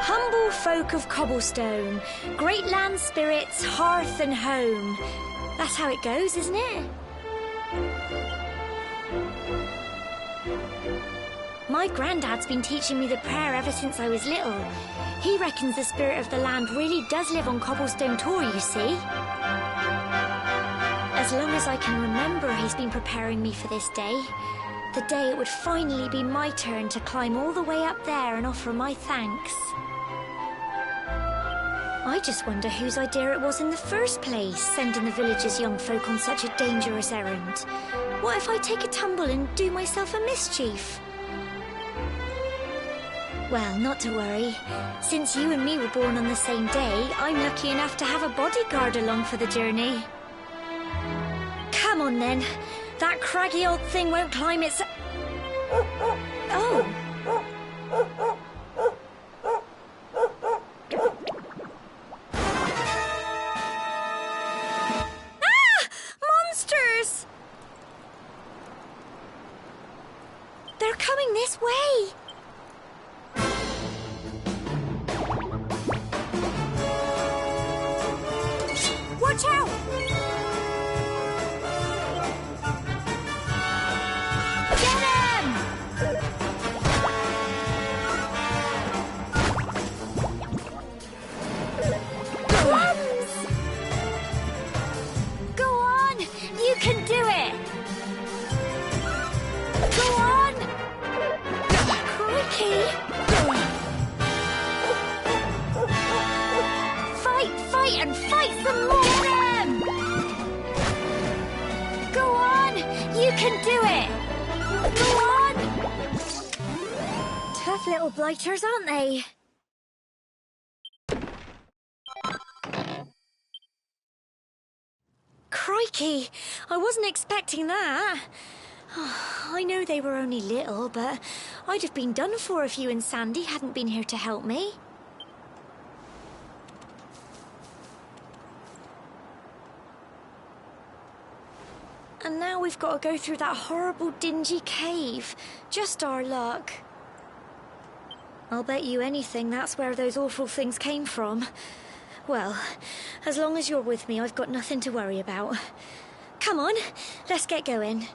Humble folk of cobblestone, great land spirits, hearth and home. That's how it goes, isn't it? My granddad's been teaching me the prayer ever since I was little. He reckons the spirit of the land really does live on Cobblestone Tor, you see. As long as I can remember, he's been preparing me for this day. The day it would finally be my turn to climb all the way up there and offer my thanks. I just wonder whose idea it was in the first place, sending the village's young folk on such a dangerous errand. What if I take a tumble and do myself a mischief? Well, not to worry. Since you and me were born on the same day, I'm lucky enough to have a bodyguard along for the journey. Come on, then. That craggy old thing won't climb its... Oh! Ah! Monsters! They're coming this way! Watch out! Get him! Plums! Go on! You can do it! Go on! Crikey! Fight and fight some more of them! Go on! You can do it! Go on! Tough little blighters, aren't they? Crikey! I wasn't expecting that. I know they were only little, but I'd have been done for if you and Sandy hadn't been here to help me. And now we've got to go through that horrible, dingy cave. Just our luck. I'll bet you anything that's where those awful things came from. Well, as long as you're with me, I've got nothing to worry about. Come on, let's get going.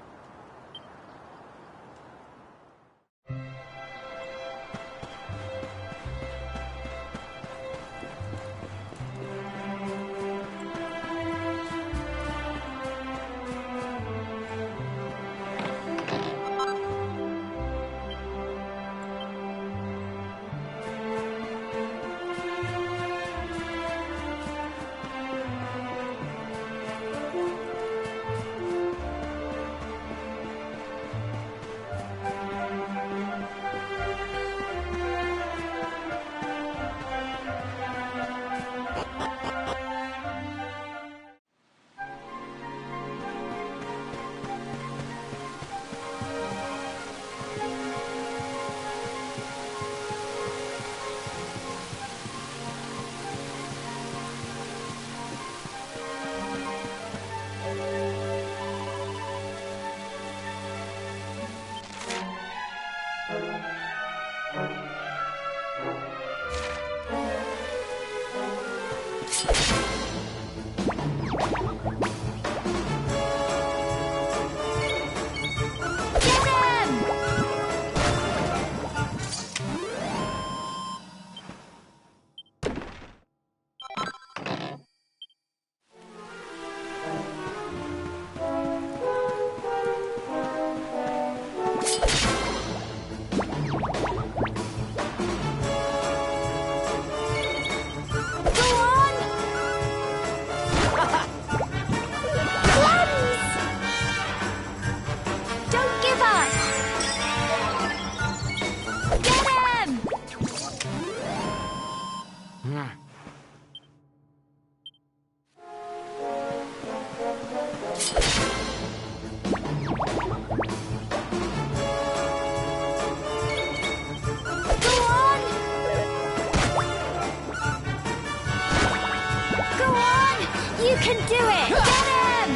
can do it! Get him!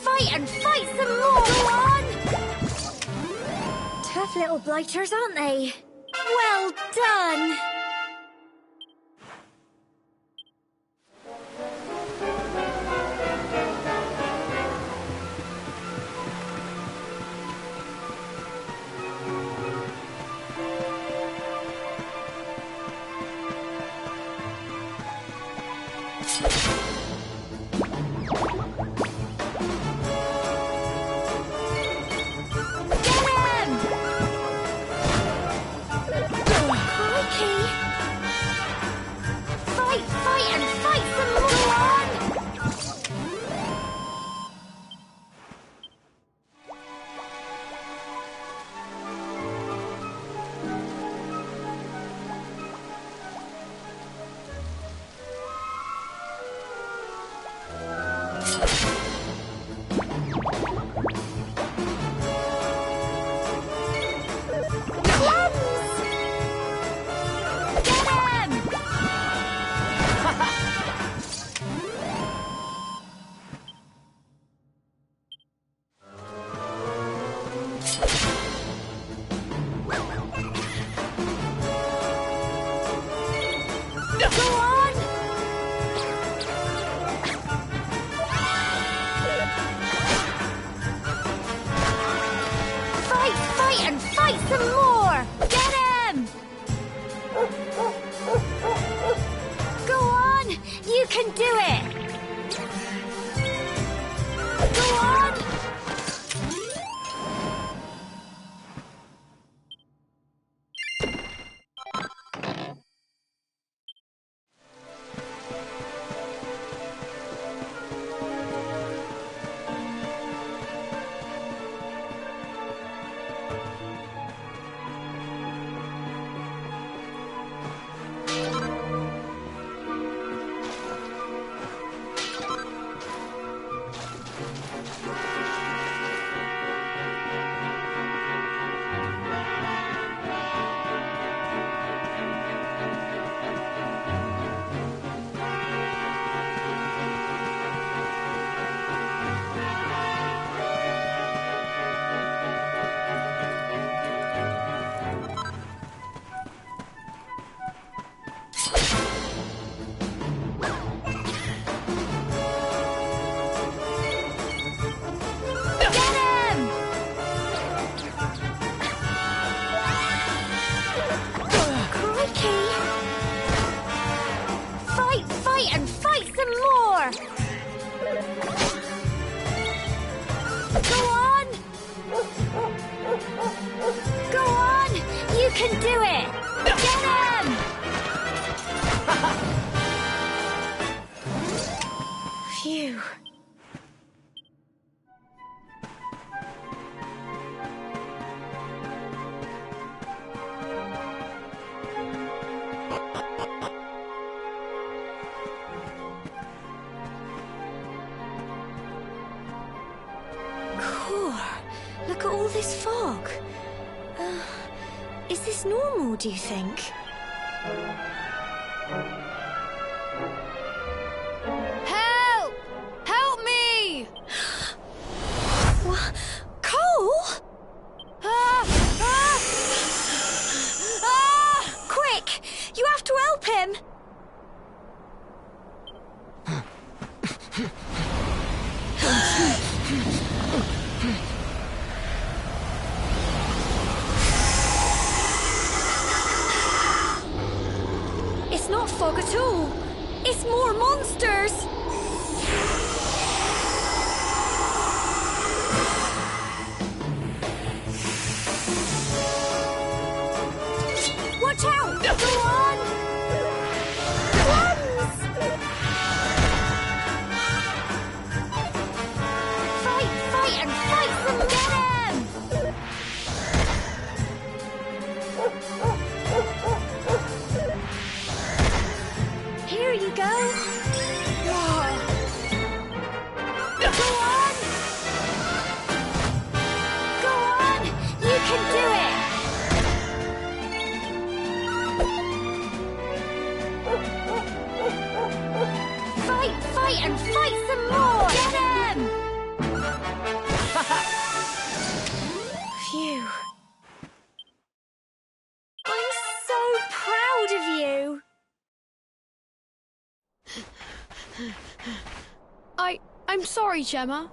Fight and fight some more! Go on! Tough little blighters, aren't they? Well done! Look at all this fog. Is this normal, do you think? Help! Help me! What? Cole? Quick! You have to help him! It's not fog at all. It's more monsters. Watch out! Go on! Cleanse! Fight and fight them! Get him! Here you go. Go on! Go on! You can do it! I'm sorry, Gemma.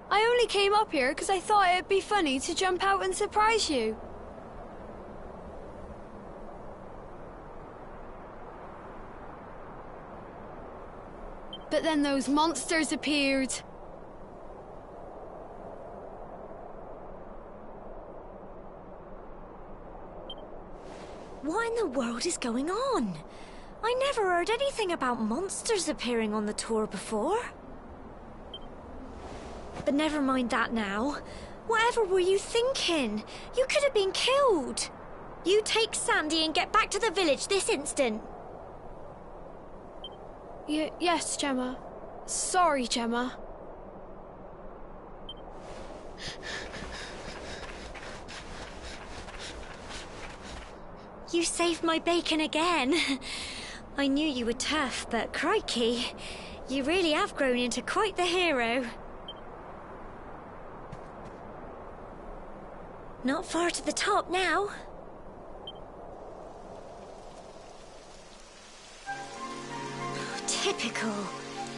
I only came up here because I thought it'd be funny to jump out and surprise you. But then those monsters appeared. What in the world is going on? I never heard anything about monsters appearing on the tour before. But never mind that now. Whatever were you thinking? You could have been killed. You take Sandy and get back to the village this instant. Yes, Gemma. Sorry, Gemma. You saved my bacon again. I knew you were tough, but crikey, you really have grown into quite the hero. Not far to the top now. Typical.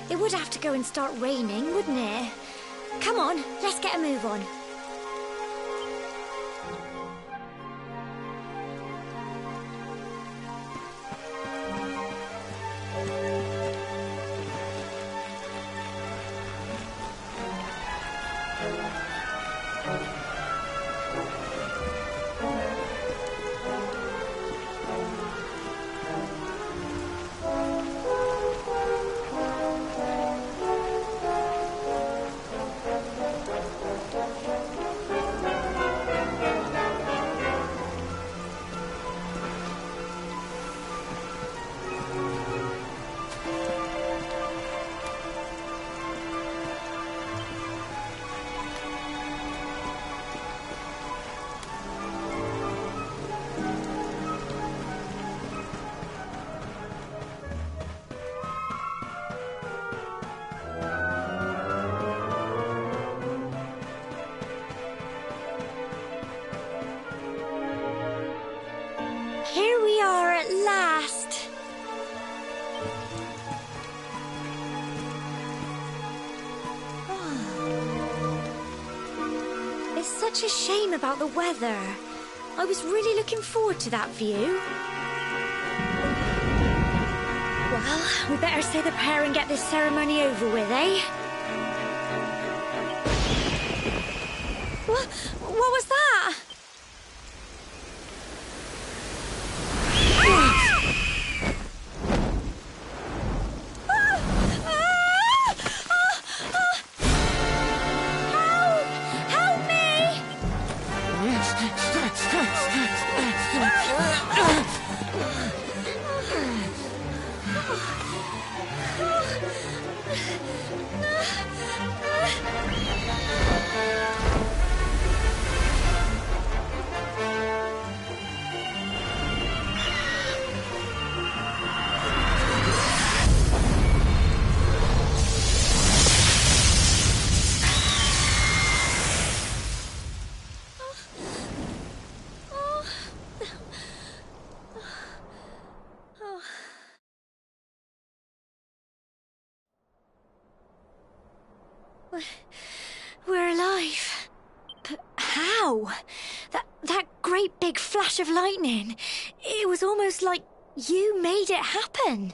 It would have to go and start raining, wouldn't it? Come on, let's get a move on. Here we are at last. It's such a shame about the weather. I was really looking forward to that view. Well, we better say the prayer and get this ceremony over with, eh? What was that? We're alive. But how? That great big flash of lightning. It was almost like you made it happen.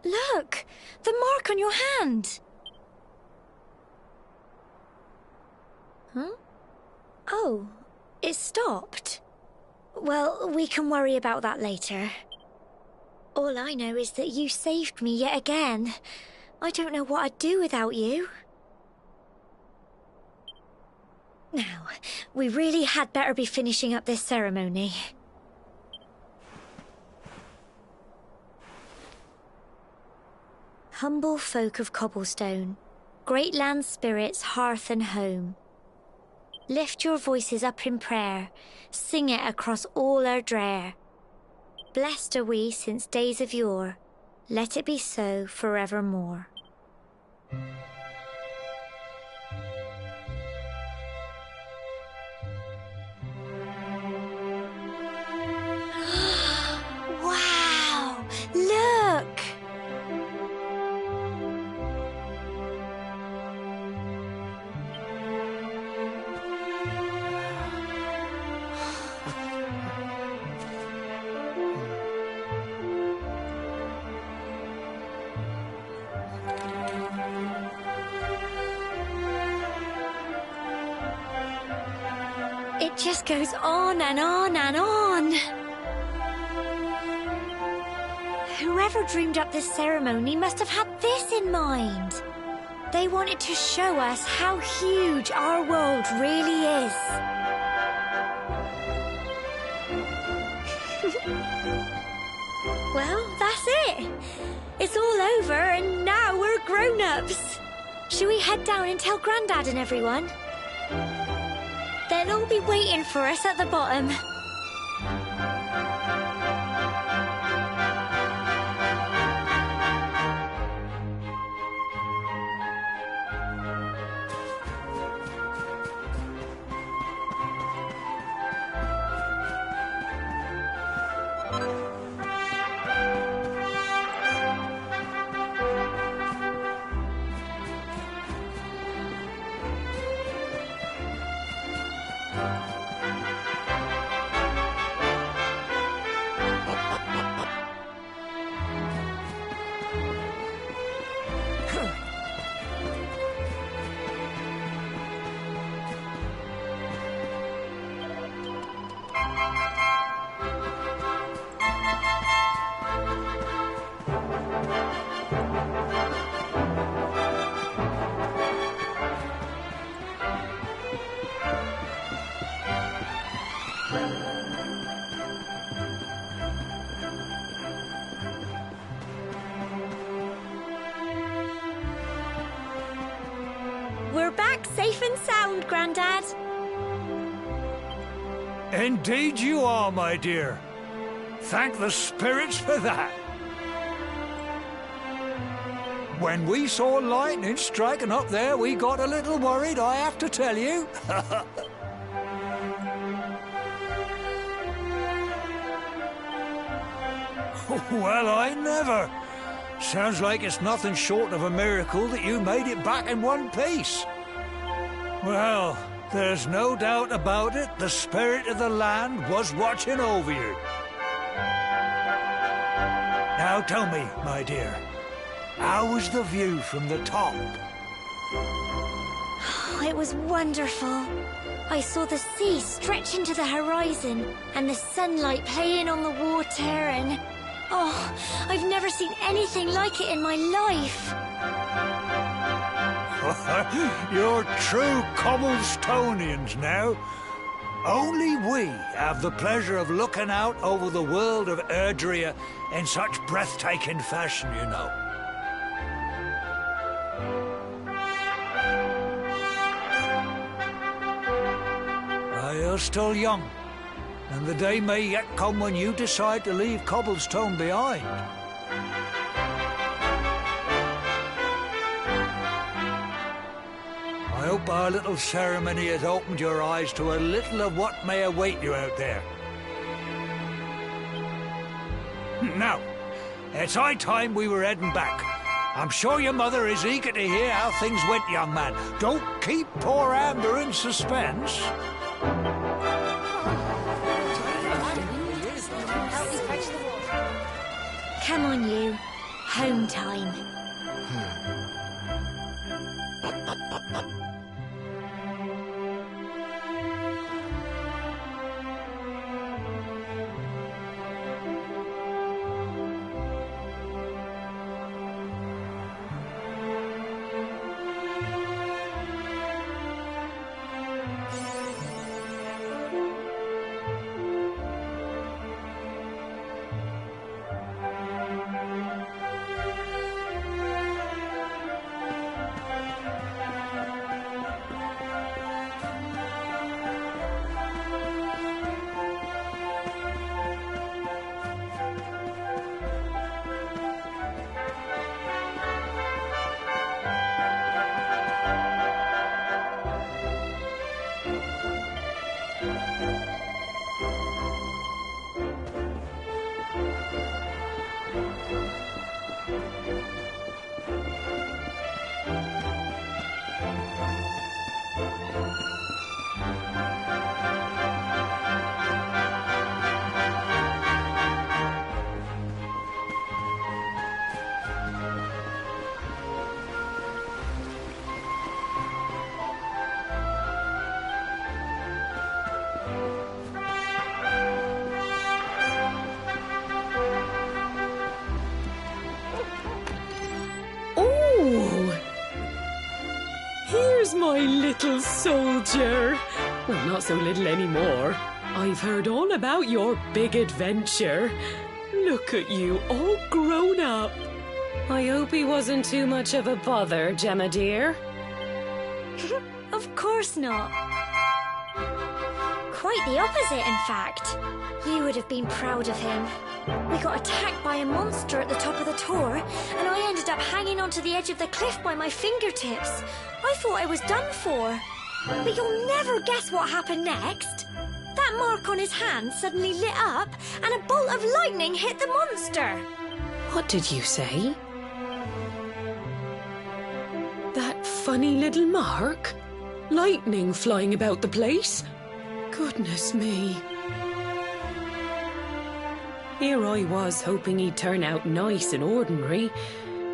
Look! The mark on your hand! Huh? Oh, it stopped. Well, we can worry about that later. All I know is that you saved me yet again. I don't know what I'd do without you. Now, we really had better be finishing up this ceremony. Humble folk of Cobblestone, great land spirits, hearth and home. Lift your voices up in prayer, sing it across all our drear. Blessed are we since days of yore, let it be so forevermore. It just goes on and on and on. Whoever dreamed up this ceremony must have had this in mind. They wanted to show us how huge our world really is. Well, that's it. It's all over and now we're grown-ups. Shall we head down and tell Grandad and everyone? They'll all be waiting for us at the bottom. We're back safe and sound, Grandad. Indeed you are, my dear. Thank the spirits for that. When we saw lightning striking up there, we got a little worried, I have to tell you. Well, I never. Sounds like it's nothing short of a miracle that you made it back in one piece. Well, there's no doubt about it, the spirit of the land was watching over you. Now tell me, my dear, how was the view from the top? It was wonderful. I saw the sea stretch into the horizon and the sunlight playing on the water and... Oh, I've never seen anything like it in my life. You're true Cobblestonians now. Only we have the pleasure of looking out over the world of Erdrea in such breathtaking fashion, you know. You're still young, and the day may yet come when you decide to leave Cobblestone behind. I hope our little ceremony has opened your eyes to a little of what may await you out there. Now, it's high time we were heading back. I'm sure your mother is eager to hear how things went, young man. Don't keep poor Amber in suspense. Come on, you. Home time. There's my little soldier. Well, not so little anymore. I've heard all about your big adventure. Look at you, all grown up. I hope he wasn't too much of a bother, Gemma dear. Of course not. Quite the opposite, in fact. You would have been proud of him. We got attacked by a monster at the top of the tour, and I ended up hanging onto the edge of the cliff by my fingertips. I thought I was done for. But you'll never guess what happened next. That mark on his hand suddenly lit up, and a bolt of lightning hit the monster. What did you say? That funny little mark? Lightning flying about the place? Goodness me. Here I was hoping he'd turn out nice and ordinary,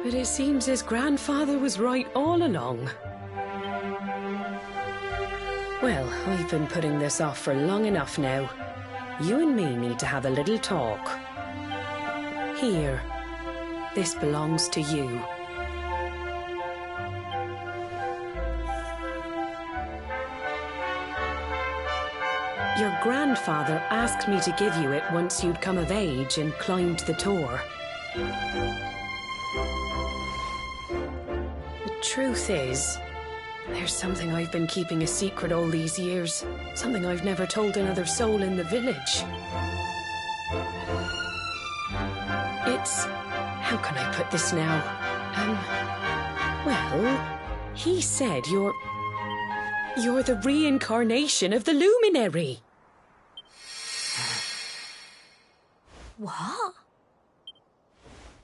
but it seems his grandfather was right all along. Well, I've been putting this off for long enough now. You and me need to have a little talk. Here, this belongs to you. Your grandfather asked me to give you it once you'd come of age and climbed the tour. The truth is, there's something I've been keeping a secret all these years. Something I've never told another soul in the village. It's... how can I put this now? Well, he said you're the reincarnation of the Luminary. What?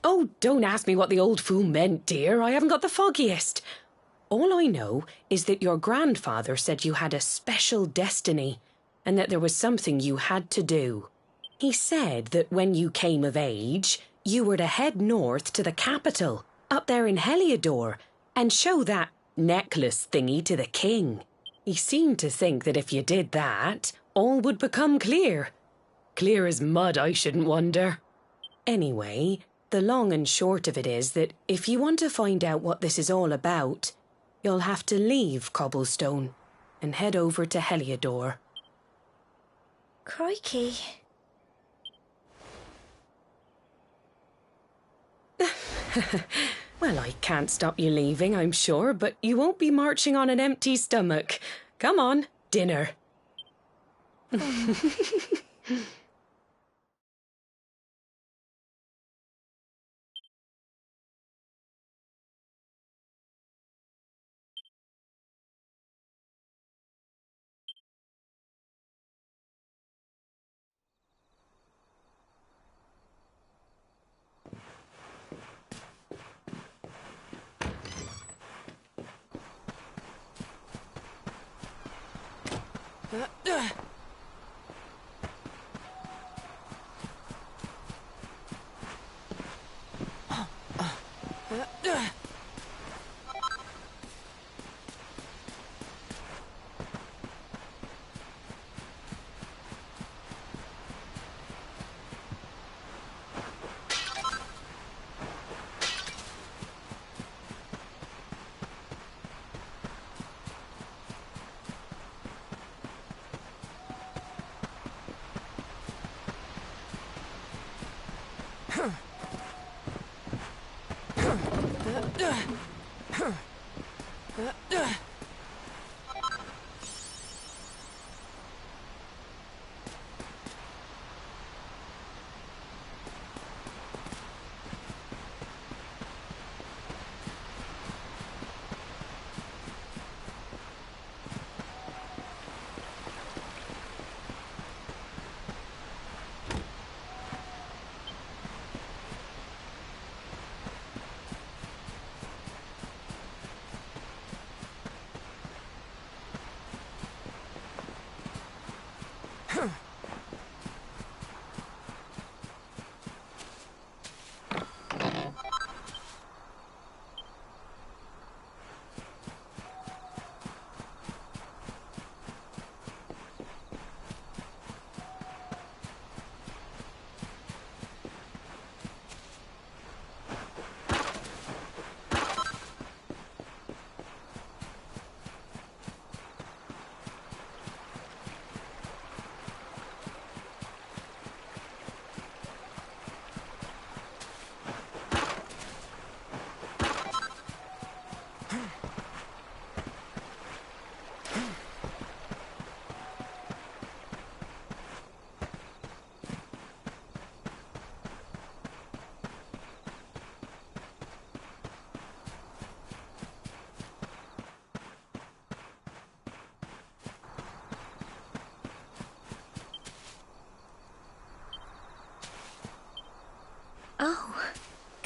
Oh, don't ask me what the old fool meant, dear. I haven't got the foggiest. All I know is that your grandfather said you had a special destiny and that there was something you had to do. He said that when you came of age, you were to head north to the capital, up there in Heliodor, and show that necklace thingy to the king. He seemed to think that if you did that, all would become clear. Clear as mud, I shouldn't wonder. Anyway, the long and short of it is that if you want to find out what this is all about, you'll have to leave Cobblestone and head over to Heliodor. Crikey. Well, I can't stop you leaving, I'm sure, but you won't be marching on an empty stomach. Come on, dinner.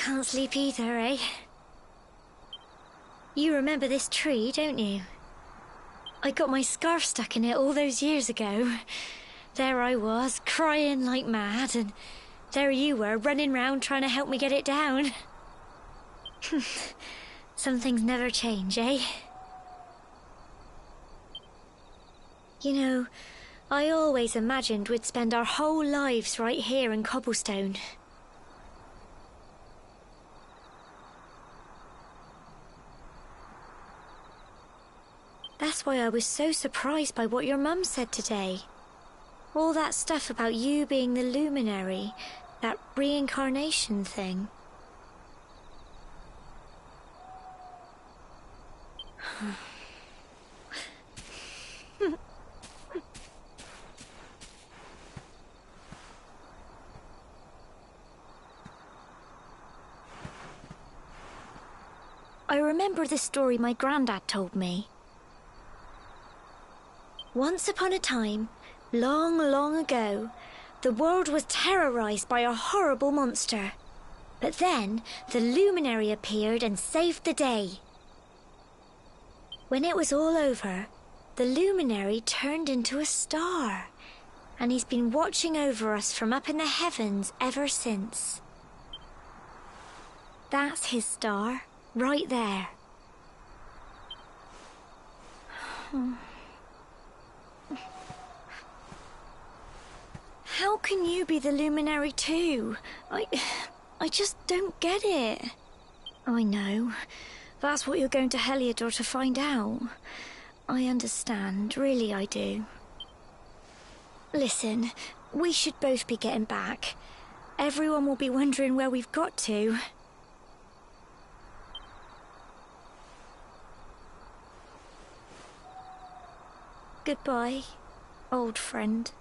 Can't sleep either, eh? You remember this tree, don't you? I got my scarf stuck in it all those years ago. There I was, crying like mad, and there you were, running round trying to help me get it down. Some things never change, eh? You know, I always imagined we'd spend our whole lives right here in Cobblestone. That's why I was so surprised by what your mum said today. All that stuff about you being the luminary, that reincarnation thing. I remember the story my granddad told me. Once upon a time, long, long ago, the world was terrorized by a horrible monster. But then, the luminary appeared and saved the day. When it was all over, the luminary turned into a star, and he's been watching over us from up in the heavens ever since. That's his star, right there. How can you be the luminary too? I just don't get it. I know. That's what you're going to Heliodor to find out. I understand, really I do. Listen, we should both be getting back. Everyone will be wondering where we've got to. Goodbye, old friend.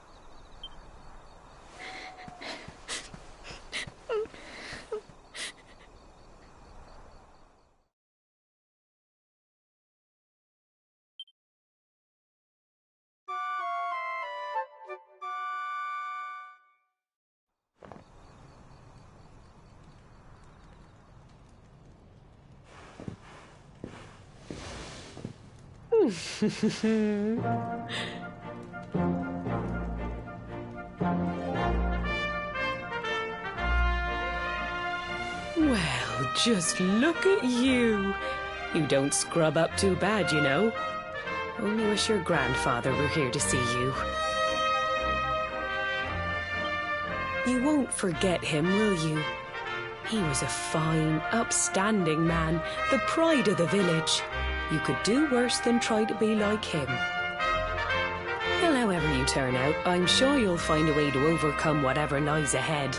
Well, just look at you. You don't scrub up too bad, you know. Only wish your grandfather were here to see you. You won't forget him, will you? He was a fine, upstanding man, the pride of the village. You could do worse than try to be like him. Well, however you turn out, I'm sure you'll find a way to overcome whatever lies ahead.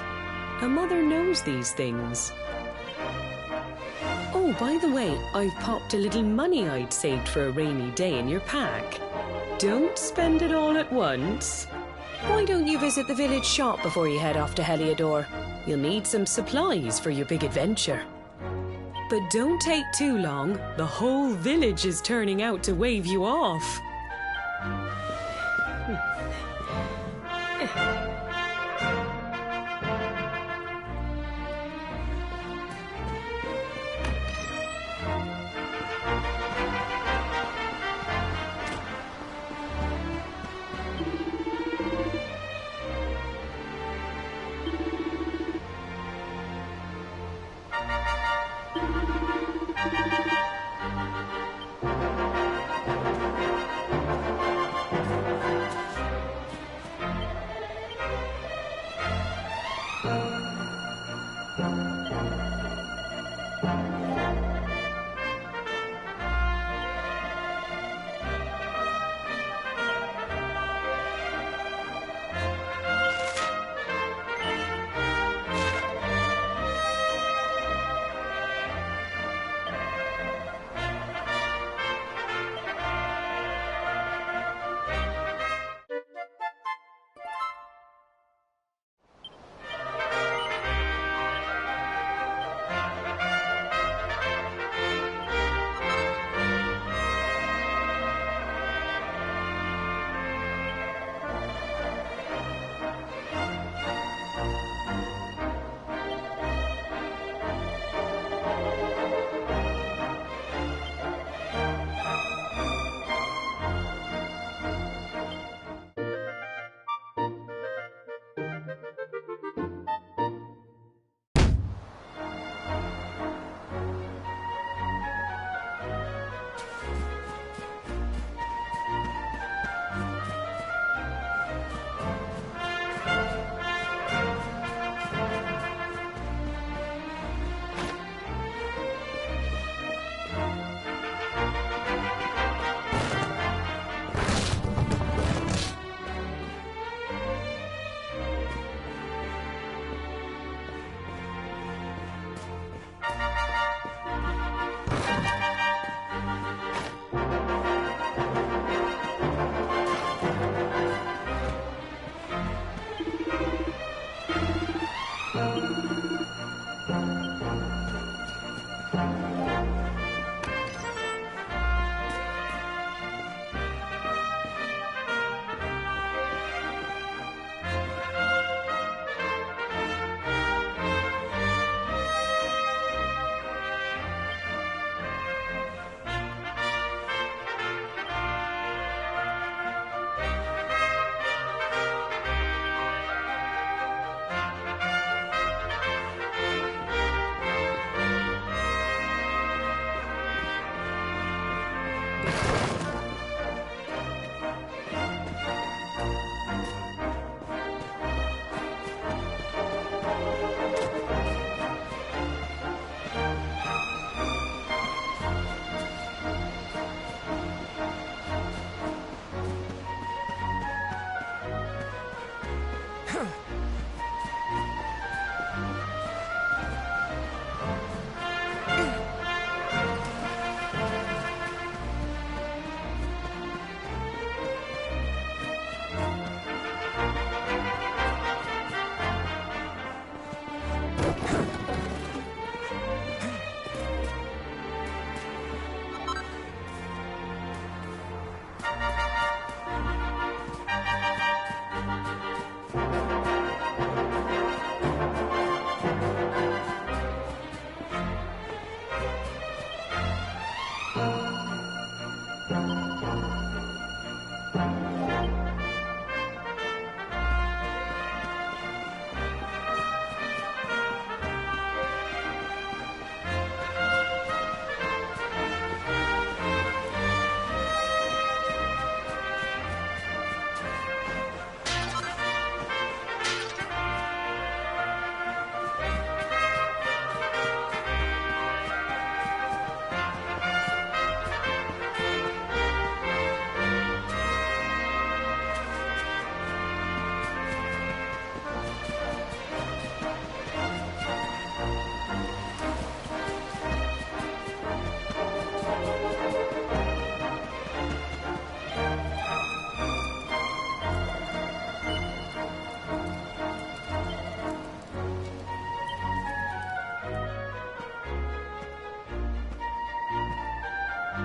A mother knows these things. Oh, by the way, I've popped a little money I'd saved for a rainy day in your pack. Don't spend it all at once. Why don't you visit the village shop before you head off to Heliodor? You'll need some supplies for your big adventure. But don't take too long. The whole village is turning out to wave you off.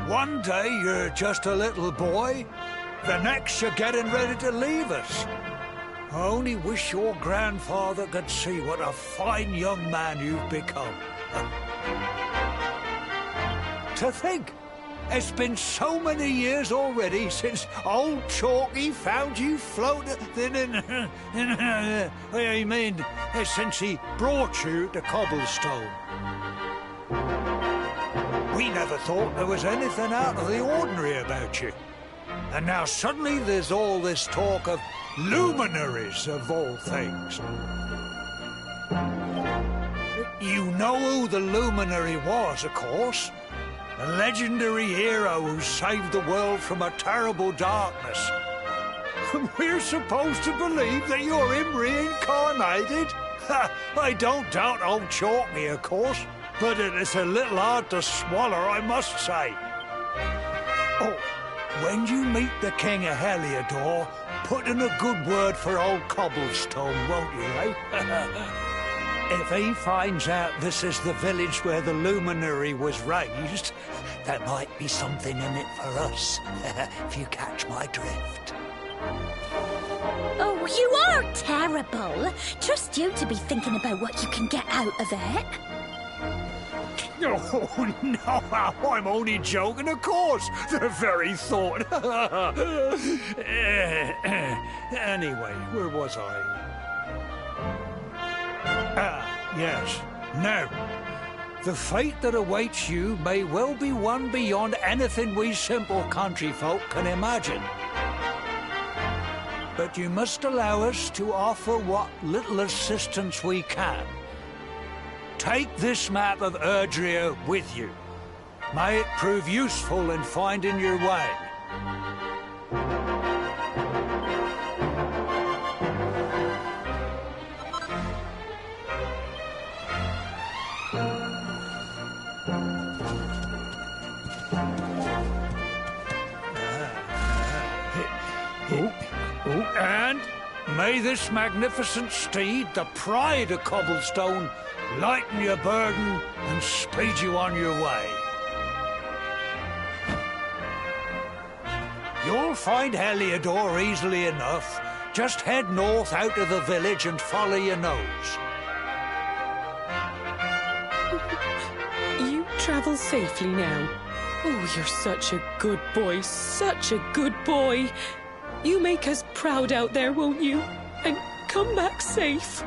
One day you're just a little boy, the next you're getting ready to leave us. I only wish your grandfather could see what a fine young man you've become. To think, it's been so many years already since old Chalky found you floating I mean, since he brought you to Cobblestone. We never thought there was anything out of the ordinary about you. And now suddenly there's all this talk of luminaries, of all things. You know who the luminary was, of course. A legendary hero who saved the world from a terrible darkness. We're supposed to believe that you're him reincarnated? I don't doubt old Chalky, of course. But it's a little hard to swallow, I must say. Oh, when you meet the King of Heliodor, put in a good word for old Cobblestone, won't you, eh? If he finds out this is the village where the luminary was raised, there might be something in it for us, if you catch my drift. Oh, you are terrible. Trust you to be thinking about what you can get out of it. Oh, no, I'm only joking, of course. The very thought. Anyway, where was I? Yes. Now, the fate that awaits you may well be one beyond anything we simple country folk can imagine. But you must allow us to offer what little assistance we can. Take this map of Erdrea with you. May it prove useful in finding your way. And May this magnificent steed, the pride of Cobblestone, lighten your burden and speed you on your way. You'll find Heliodor easily enough. Just head north out of the village and follow your nose. You travel safely now. Oh, you're such a good boy, such a good boy. You make us proud out there, won't you? And come back safe.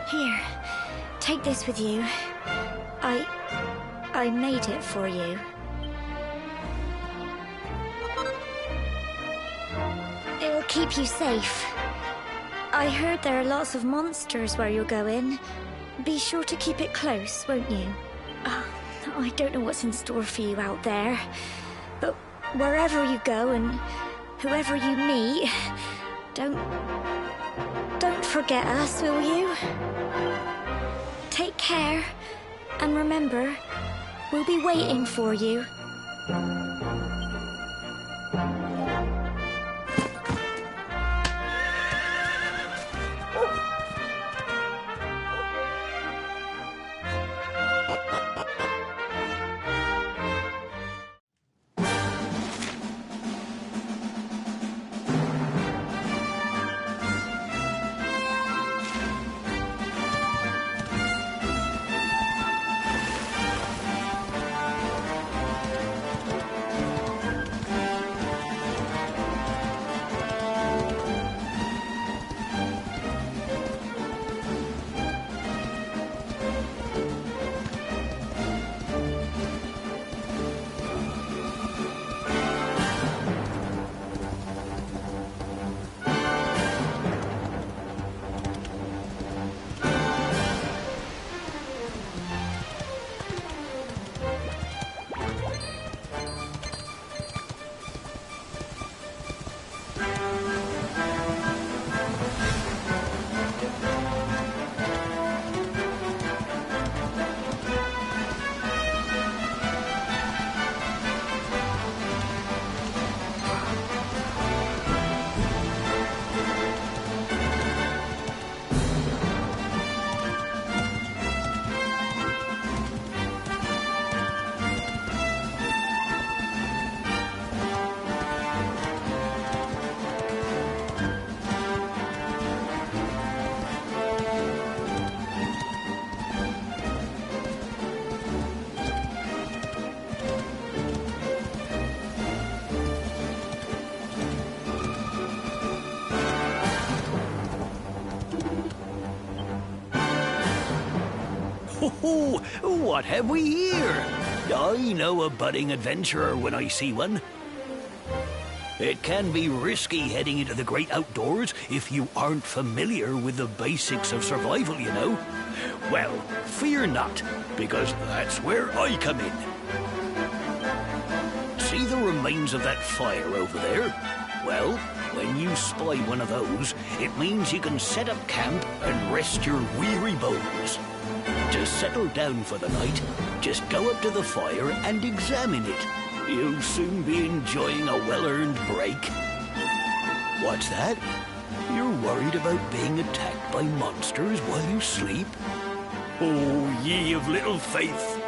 Here, take this with you. I made it for you. It'll keep you safe. I heard there are lots of monsters where you're going. Be sure to keep it close, won't you? I don't know what's in store for you out there, but wherever you go and whoever you meet, don't forget us, will you? Take care, and remember, we'll be waiting for you. Oh, what have we here? I know a budding adventurer when I see one. It can be risky heading into the great outdoors if you aren't familiar with the basics of survival, you know. Well, fear not, because that's where I come in. See the remains of that fire over there? Well, when you spy one of those, it means you can set up camp and rest your weary bones. To settle down for the night, just go up to the fire and examine it. You'll soon be enjoying a well-earned break. What's that? You're worried about being attacked by monsters while you sleep? Oh, ye of little faith!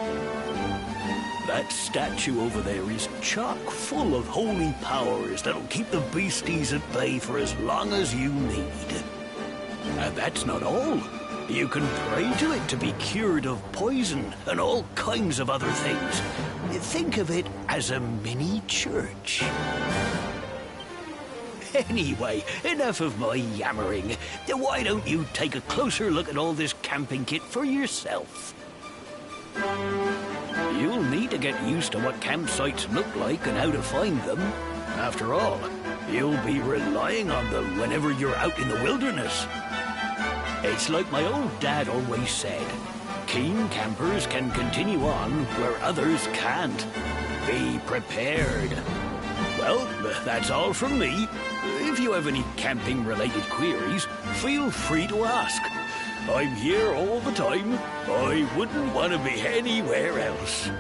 That statue over there is chock full of holy powers that'll keep the beasties at bay for as long as you need. And that's not all. You can pray to it to be cured of poison and all kinds of other things. Think of it as a mini church. Anyway, enough of my yammering. Why don't you take a closer look at all this camping kit for yourself? You'll need to get used to what campsites look like and how to find them. After all, you'll be relying on them whenever you're out in the wilderness. It's like my old dad always said, keen campers can continue on where others can't. Be prepared. Well, that's all from me. If you have any camping-related queries, feel free to ask. I'm here all the time. I wouldn't want to be anywhere else.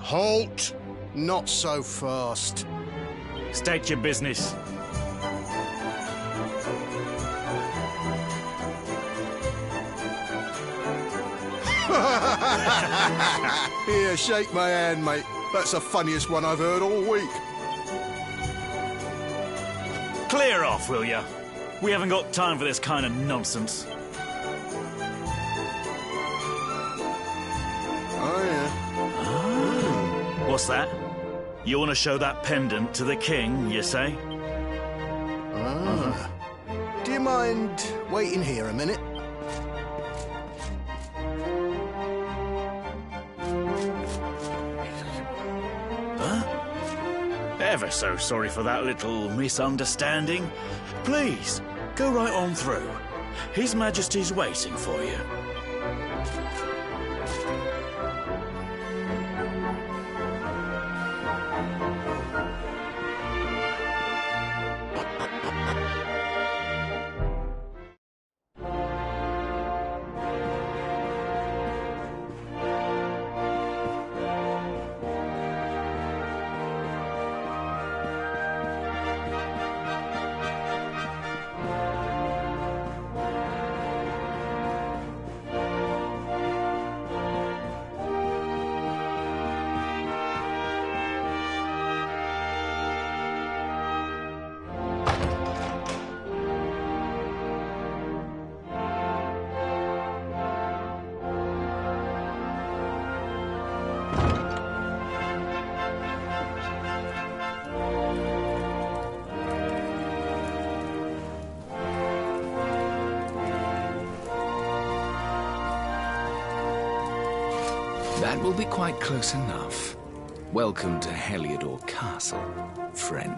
Halt! Not so fast. State your business. Here, shake my hand, mate. That's the funniest one I've heard all week. Clear off, will ya? We haven't got time for this kind of nonsense. Oh, yeah. What's that? You want to show that pendant to the king, you say? Ah. Do you mind waiting here a minute? Ever so sorry for that little misunderstanding. Please, go right on through. His Majesty's waiting for you. That will be quite close enough. Welcome to Heliodor Castle, friend.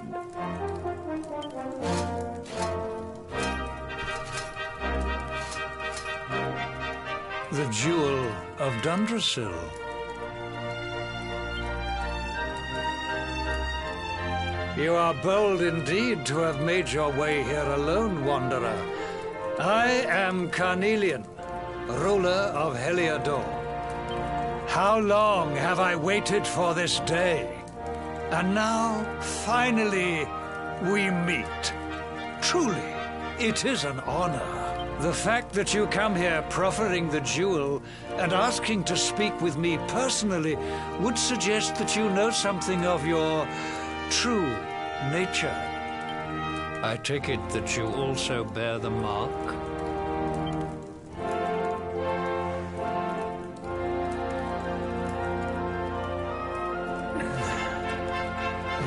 The Jewel of Dundrasil. You are bold indeed to have made your way here alone, Wanderer. I am Carnelian, ruler of Heliodor. How long have I waited for this day? And now, finally, we meet. Truly, it is an honor. The fact that you come here proffering the jewel and asking to speak with me personally would suggest that you know something of your true nature. I take it that you also bear the mark?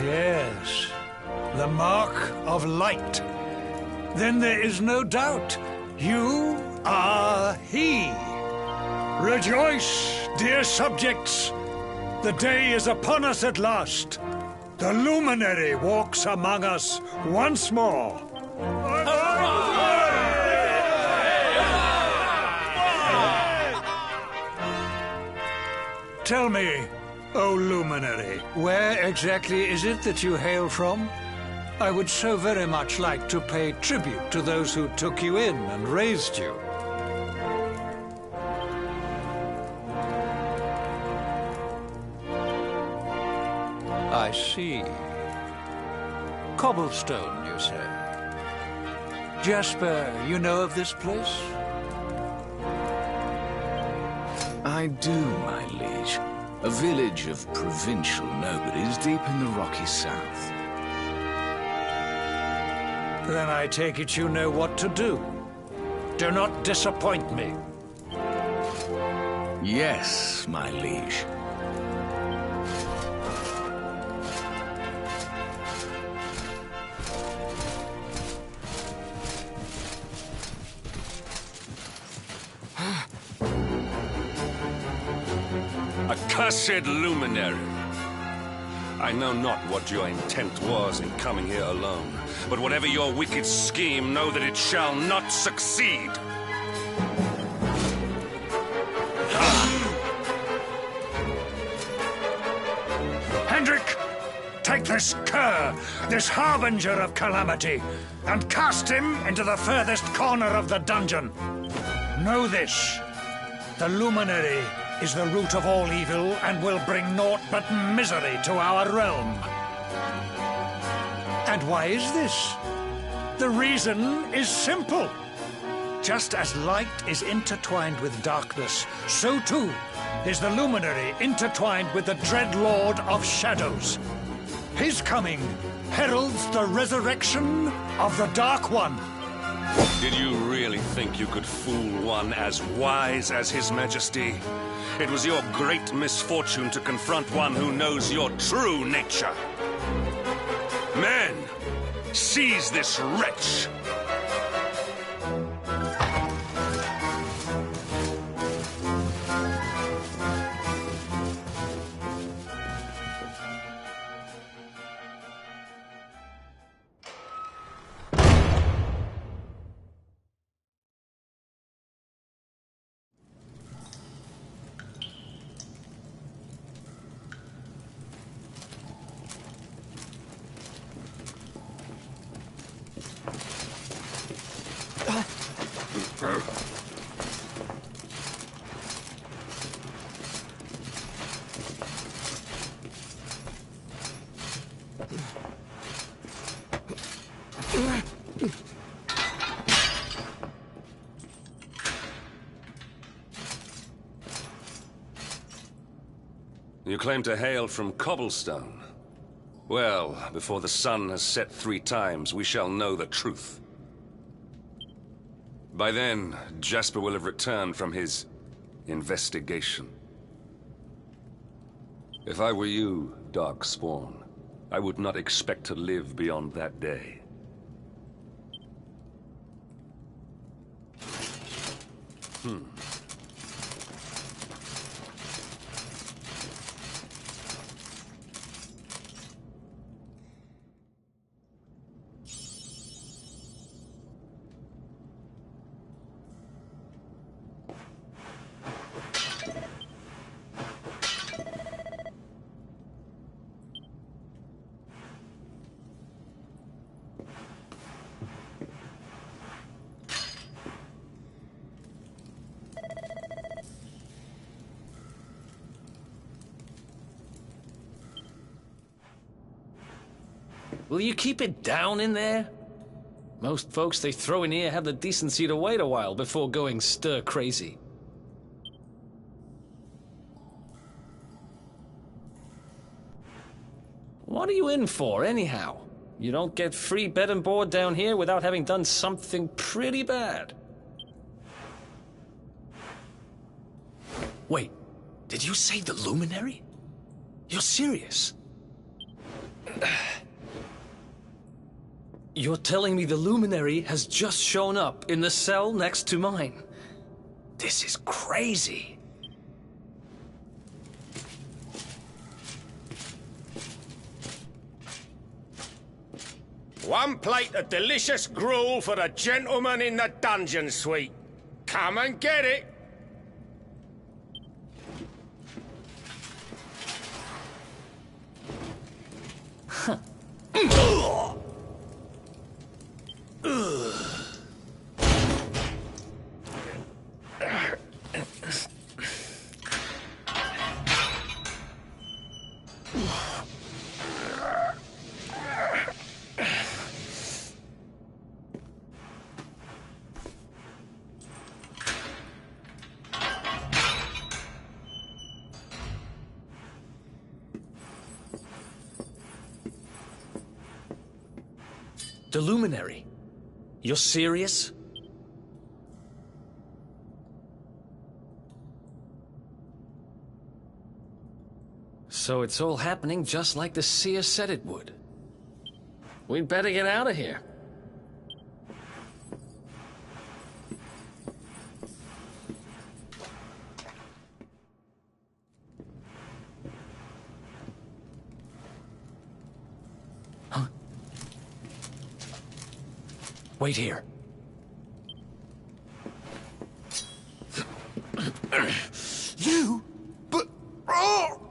Yes, the mark of light. Then there is no doubt. You are he. Rejoice, dear subjects. The day is upon us at last. The luminary walks among us once more. Tell me, O luminary, where exactly is it that you hail from? I would so very much like to pay tribute to those who took you in and raised you. I see. Cobblestone, you say? Jasper, you know of this place? I do, my liege. A village of provincial nobodies deep in the rocky south. Then I take it you know what to do. Do not disappoint me. Yes, my liege. Accursed luminary! I know not what your intent was in coming here alone, but whatever your wicked scheme, know that it shall not succeed! Hendrik! Take this cur, this harbinger of calamity, and cast him into the furthest corner of the dungeon. Know this. The luminary is the root of all evil and will bring naught but misery to our realm. And why is this? The reason is simple. Just as light is intertwined with darkness, so too is the luminary intertwined with the dread Lord of Shadows. His coming heralds the resurrection of the Dark One. Did you really think you could fool one as wise as His Majesty? It was your great misfortune to confront one who knows your true nature. Men, seize this wretch! You claim to hail from Cobblestone. Well, before the sun has set 3 times, we shall know the truth. By then, Jasper will have returned from his investigation. If I were you, Darkspawn, I would not expect to live beyond that day. Will you keep it down in there? Most folks they throw in here have the decency to wait a while before going stir crazy. What are you in for, anyhow? You don't get free bed and board down here without having done something pretty bad. Wait, did you say the Luminary? You're serious? You're telling me the Luminary has just shown up in the cell next to mine? This is crazy. One plate of delicious gruel for the gentleman in the dungeon suite. Come and get it. The Luminary? You're serious? So it's all happening just like the seer said it would. We'd better get out of here. Huh? Wait here. You? But... Oh!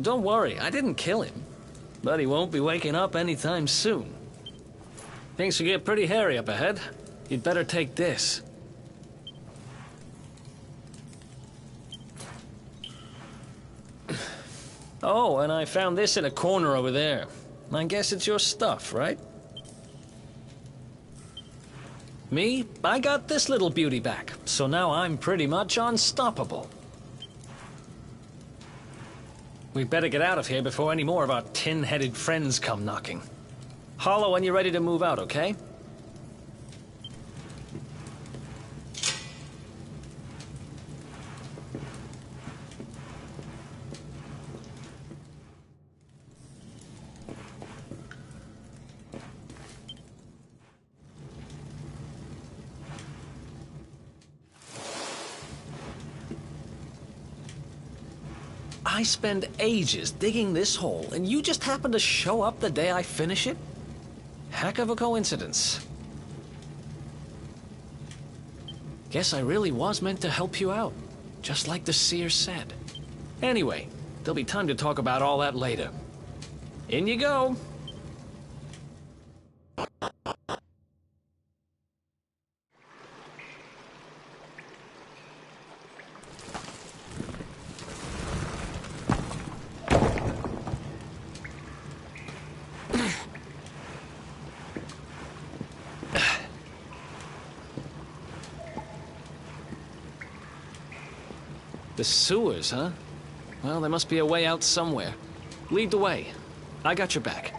Don't worry, I didn't kill him. But he won't be waking up anytime soon. Things will get pretty hairy up ahead. You'd better take this. Oh, and I found this in a corner over there. I guess it's your stuff, right? Me? I got this little beauty back, so now I'm pretty much unstoppable. We better get out of here before any more of our tin-headed friends come knocking. Holler when you're ready to move out, okay? I spend ages digging this hole, and you just happen to show up the day I finish it? Heck of a coincidence. Guess I really was meant to help you out, just like the seer said. Anyway, there'll be time to talk about all that later. In you go. The sewers, huh? Well, there must be a way out somewhere. Lead the way. I got your back.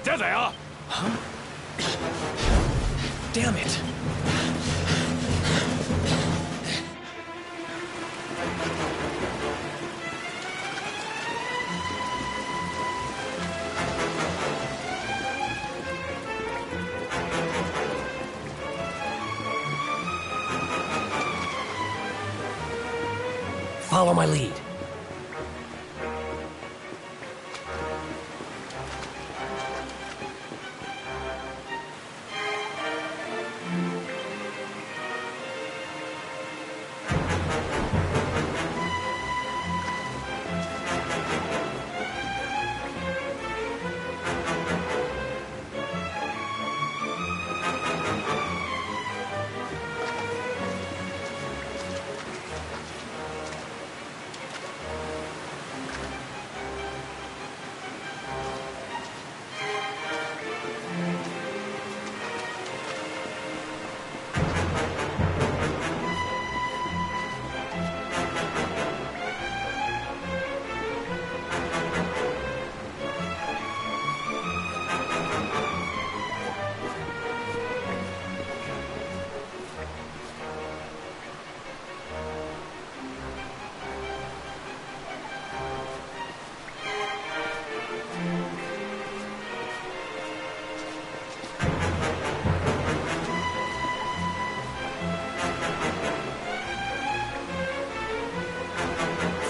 There they are! Huh? Damn it! Follow my lead.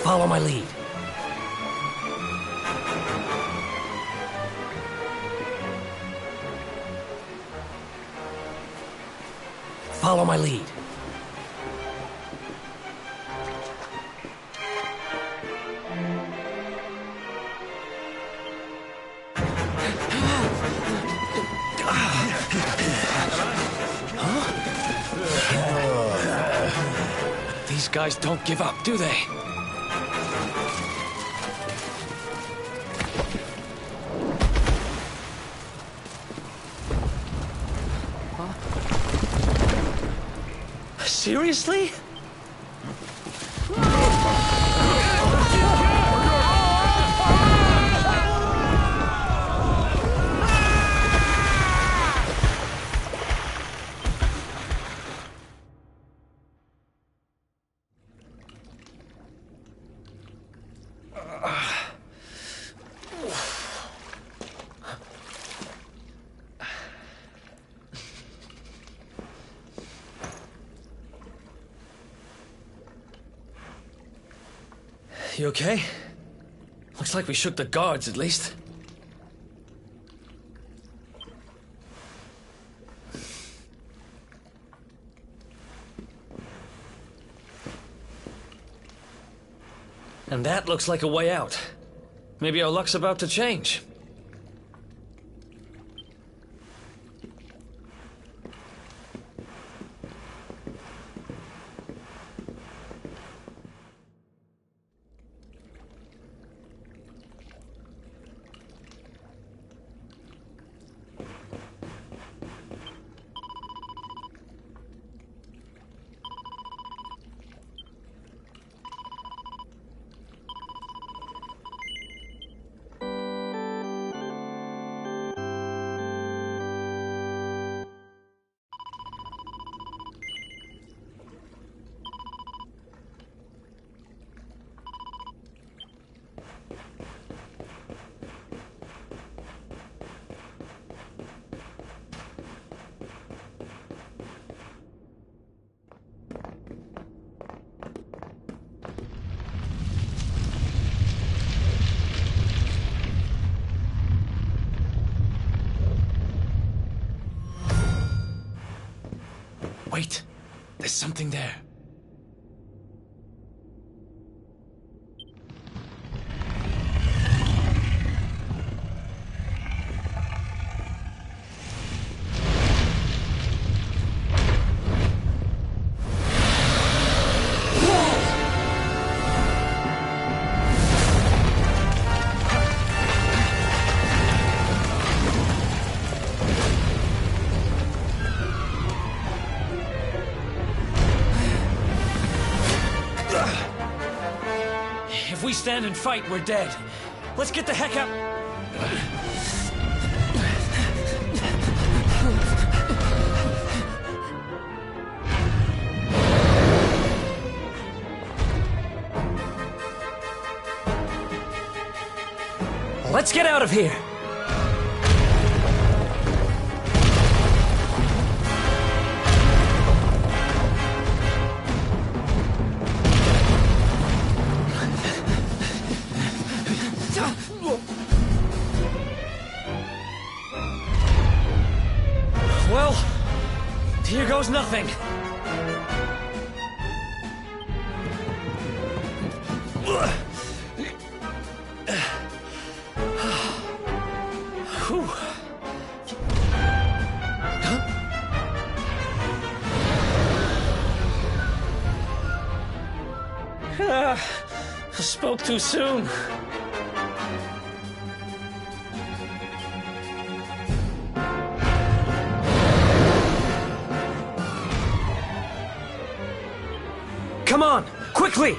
Follow my lead. Follow my lead. These guys don't give up, do they? Seriously? You okay? Looks like we shook the guards, at least. And that looks like a way out. Maybe our luck's about to change. Wait, there's something there. If we stand and fight, we're dead. Let's get the heck out. Let's get out of here! Well, here goes nothing. Whew. I spoke too soon. Come on, quickly!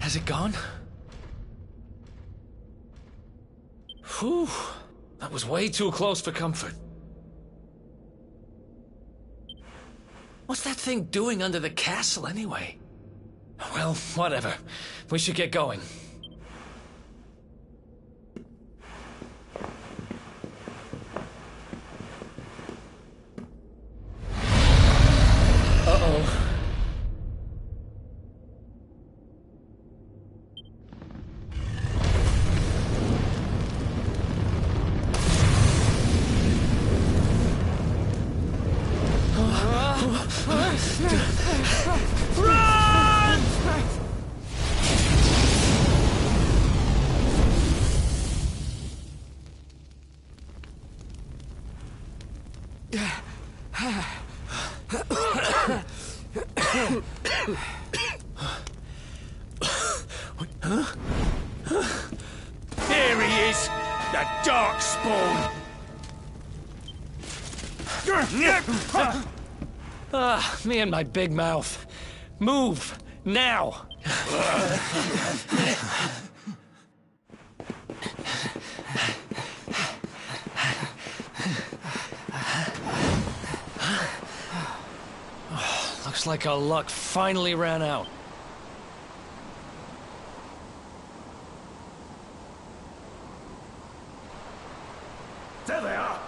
Has it gone? Whew. That was way too close for comfort. What's that thing doing under the castle, anyway? Well, whatever. We should get going. Uh-oh. Run! There he is, the Darkspawn. Ah, me and my big mouth. Move, now! Looks like our luck finally ran out. There they are.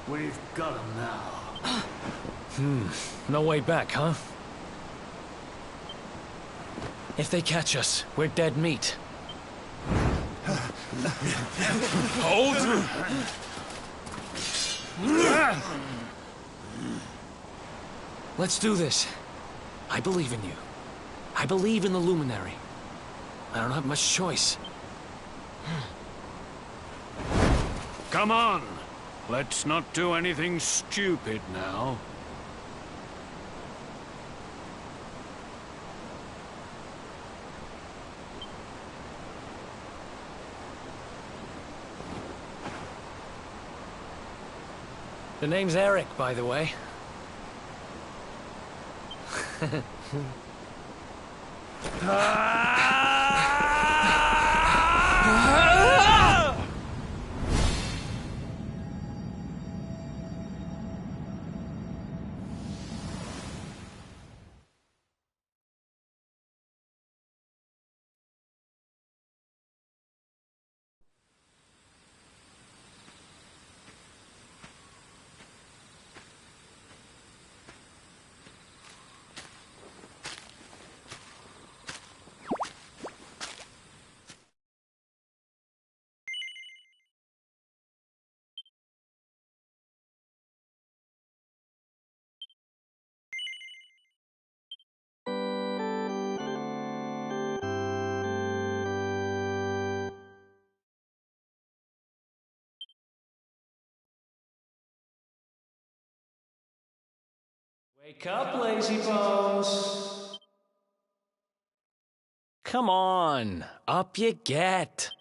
We've got them now. No way back, huh? If they catch us, we're dead meat. Hold! Let's do this. I believe in you. I believe in the Luminary. I don't have much choice. Come on. Let's not do anything stupid now. The name's Eric, by the way. Wake up, lazy bones. Come on, up you get.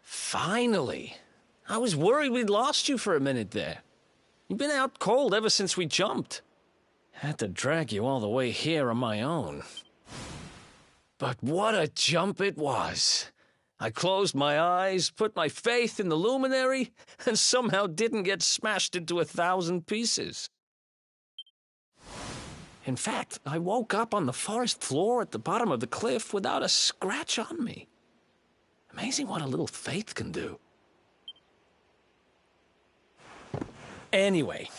Finally. I was worried we'd lost you for a minute there. You've been out cold ever since we jumped. Had to drag you all the way here on my own. But what a jump it was. I closed my eyes, put my faith in the Luminary, and somehow didn't get smashed into 1,000 pieces. In fact, I woke up on the forest floor at the bottom of the cliff without a scratch on me. Amazing what a little faith can do. Anyway,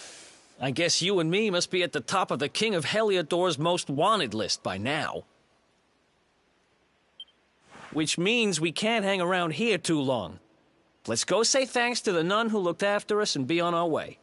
I guess you and me must be at the top of the King of Heliodor's most wanted list by now. Which means we can't hang around here too long. Let's go say thanks to the nun who looked after us and be on our way.